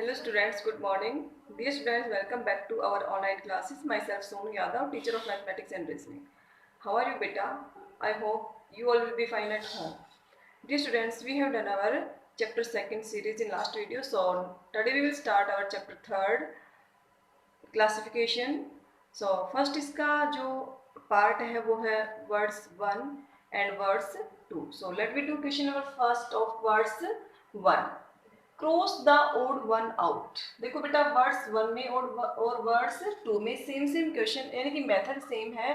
Hello students, good morning. Dear students, welcome back to our online classes. Myself Sonu Yadav, teacher of mathematics and reasoning. How are you beta? I hope you all will be fine at home. Dear students, we have done our chapter 2nd series in last video. So today we will start our chapter 3rd classification. So first इसका जो part है वो है words 1 and words 2. So let me do question number first of words 1. Cross the odd one out. देखो बेटा words 1 में और words 2 में सेम क्वेश्चन यानी कि मेथड सेम है,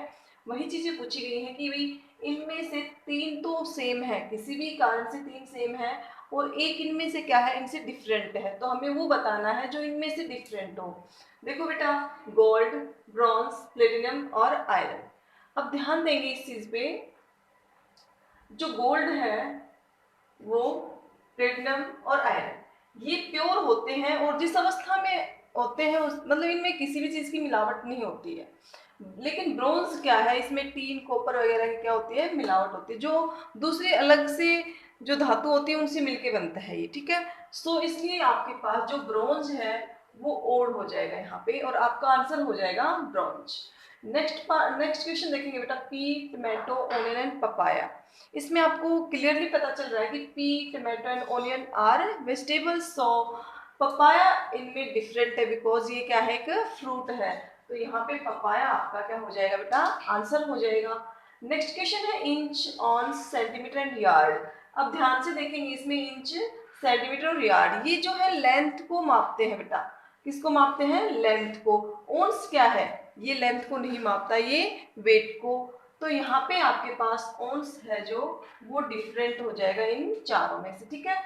वही चीजें पूछी गई हैं कि भाई इनमें से 3 तो सेम है, किसी भी कारण से 3 सेम है और एक इनमें से क्या है, इनसे डिफरेंट है, तो हमें वो बताना है जो इनमें से डिफरेंट हो। देखो बेटा गोल्ड, ब्रॉन्ज, प्लेटिनम और आयरन। अब ध्यान देंगे इस चीज पे, जो गोल्ड है वो प्लेटिनम और आयरन ये प्योर होते हैं और जिस अवस्था में होते हैं मतलब इनमें किसी भी चीज की मिलावट नहीं होती है। लेकिन ब्रोंज क्या है, इसमें टीन कॉपर वगैरह की क्या होती है, मिलावट होती है, जो दूसरी अलग से जो धातु होती है उनसे मिलके बनता है ये, ठीक है। सो इसलिए आपके पास जो ब्रोंज है वो ओड हो जाएगा यहाँ पे और आपका आंसर हो जाएगा ब्रोंज। नेक्स्ट क्वेश्चन देखेंगे बेटा, pea, tomato, onion and papaya. इसमें आपको क्लियरली पता चल रहा है कि pea, tomato and onion are vegetables. So papaya इनमें डिफरेंट है बिकॉज ये क्या है, एक फ्रूट है, तो यहाँ पे पपाया आपका क्या हो जाएगा बेटा, आंसर हो जाएगा। नेक्स्ट क्वेश्चन है inch, on, centimetre and yard. अब ध्यान से देखेंगे इसमें इंच, सेंटीमीटर और यार्ड ये जो है लेंथ को मापते हैं बेटा। किसको मापते हैं, लेंथ को। ओंस क्या है, ये लेंथ को नहीं मापता, ये वेट को। तो यहाँ पे आपके पास ओंस है जो वो डिफरेंट हो जाएगा इन चारों में से, ठीक है।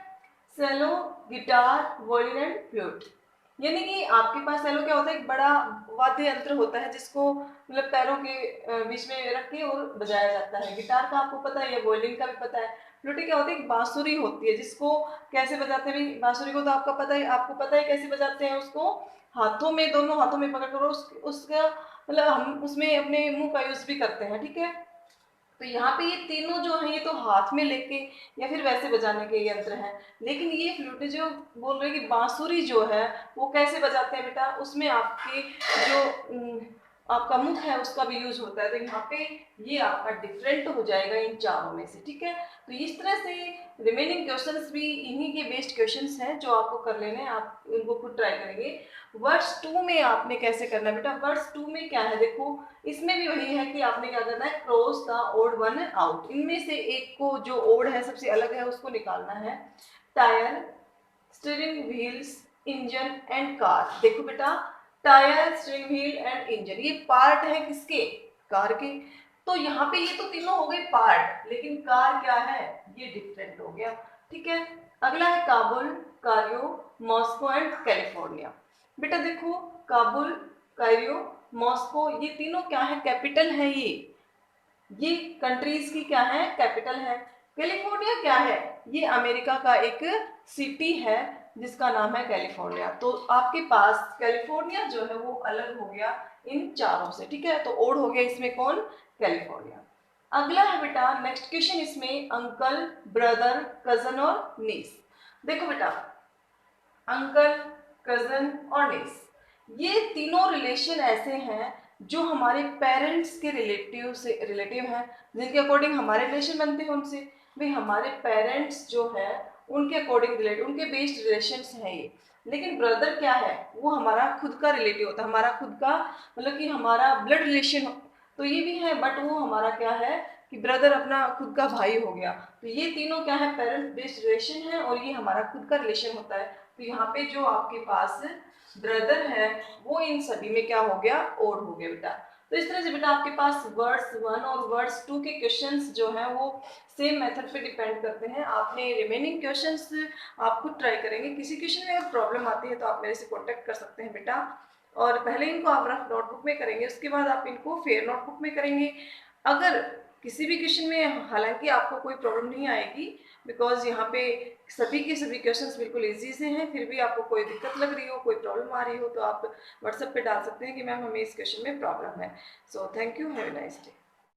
सेलो, गिटार, वोलिन एंड फ्लूट। यानी कि आपके पास सेलो क्या होता है, एक बड़ा वाद्य यंत्र होता है जिसको मतलब पैरों के बीच में रख के और बजाया जाता है। गिटार का आपको पता है, वोलिन का भी पता है। फ्लूट क्या होता है, एक बांसुरी होती है जिसको कैसे बजाते हैं, बांसुरी को तो आपका पता है, आपको पता है कैसे बजाते हैं उसको, हाथों में, दोनों हाथों में पकड़ कर उसका मतलब हम उसमें अपने मुंह का यूज भी करते हैं, ठीक है। तो यहाँ पे ये तीनों जो हैं ये तो हाथ में लेके या फिर वैसे बजाने के यंत्र हैं, लेकिन ये फ्लूट जो बोल रहे हैं कि बांसुरी जो है वो कैसे बजाते हैं बेटा, उसमें आपके जो आपका मुख है उसका भी यूज होता है। तो यहाँ पे ये आपका डिफरेंट हो जाएगा इन चारों में से, ठीक है। तो इस तरह से रिमेनिंग क्वेश्चंस भी इन्हीं के बेस्ड क्वेश्चंस हैं जो आपको कर लेने हैं, आप उनको खुद ट्राई करेंगे। वर्ड्स 2 में आपने कैसे करना है बेटा, वर्ड्स 2 में क्या है, देखो इसमें भी वही है कि आपने क्या करना है, cross the odd one out. इनमें से एक को जो ओड है सबसे अलग है उसको निकालना है। Tyre, steering wheels, engine and car. देखो बेटा tyre, steering wheel and engine ये पार्ट है किसके, कार के। तो यहाँ पे ये तो तीनों हो गए पार्ट, लेकिन कार क्या है, ये डिफरेंट हो गया, ठीक है। अगला है Kabul, Cairo, Moscow and California. बेटा देखो काबुल, कायरो, मॉस्को ये तीनों क्या है, कैपिटल है, ये कंट्रीज की क्या है, कैपिटल है। कैलिफोर्निया क्या है, ये अमेरिका का एक सिटी है जिसका नाम है कैलिफोर्निया। तो आपके पास कैलिफोर्निया जो है वो अलग हो गया इन चारों से, ठीक है। तो ओड हो गया इसमें कौन, कैलिफोर्निया। अगला है बेटा नेक्स्ट क्वेश्चन, इसमें अंकल, ब्रदर, कजन और नीस। देखो बेटा अंकल, कजन और नीस ये तीनों रिलेशन ऐसे हैं जो हमारे पेरेंट्स के रिलेटिव हैं, जिनके अकॉर्डिंग हमारे रिलेशन बनते हैं उनसे। भाई हमारे पेरेंट्स जो है उनके अकॉर्डिंग रिलेटिव, उनके बेस्ड रिलेशंस हैं ये। लेकिन ब्रदर क्या है, वो हमारा खुद का रिलेटिव होता है, हमारा खुद का मतलब कि हमारा ब्लड रिलेशन, तो ये भी है बट वो हमारा क्या है कि ब्रदर अपना खुद का भाई हो गया। तो ये तीनों क्या है, पेरेंट्स बेस्ड रिलेशन है और ये हमारा खुद का रिलेशन होता है। तो यहाँ पे जो आपके पास ब्रदर है वो इन सभी में क्या हो गया, ओड हो गया बेटा। तो इस तरह से बेटा आपके पास वर्ड्स 1 और वर्ड्स 2 के क्वेश्चंस जो हैं वो सेम मेथड पे डिपेंड करते हैं। आपने रिमेनिंग क्वेश्चंस आप खुद ट्राई करेंगे, किसी क्वेश्चन में अगर प्रॉब्लम आती है तो आप मेरे से कॉन्टेक्ट कर सकते हैं बेटा। और पहले इनको आप रफ नोटबुक में करेंगे, उसके बाद आप इनको फेयर नोटबुक में करेंगे। अगर किसी भी क्वेश्चन में हालांकि आपको कोई प्रॉब्लम नहीं आएगी बिकॉज यहाँ पे सभी के सभी क्वेश्चंस बिल्कुल इजी से हैं, फिर भी आपको कोई दिक्कत लग रही हो, कोई प्रॉब्लम आ रही हो तो आप व्हाट्सएप पे डाल सकते हैं कि मैम हमें इस क्वेश्चन में प्रॉब्लम है। So thank you, have a nice day.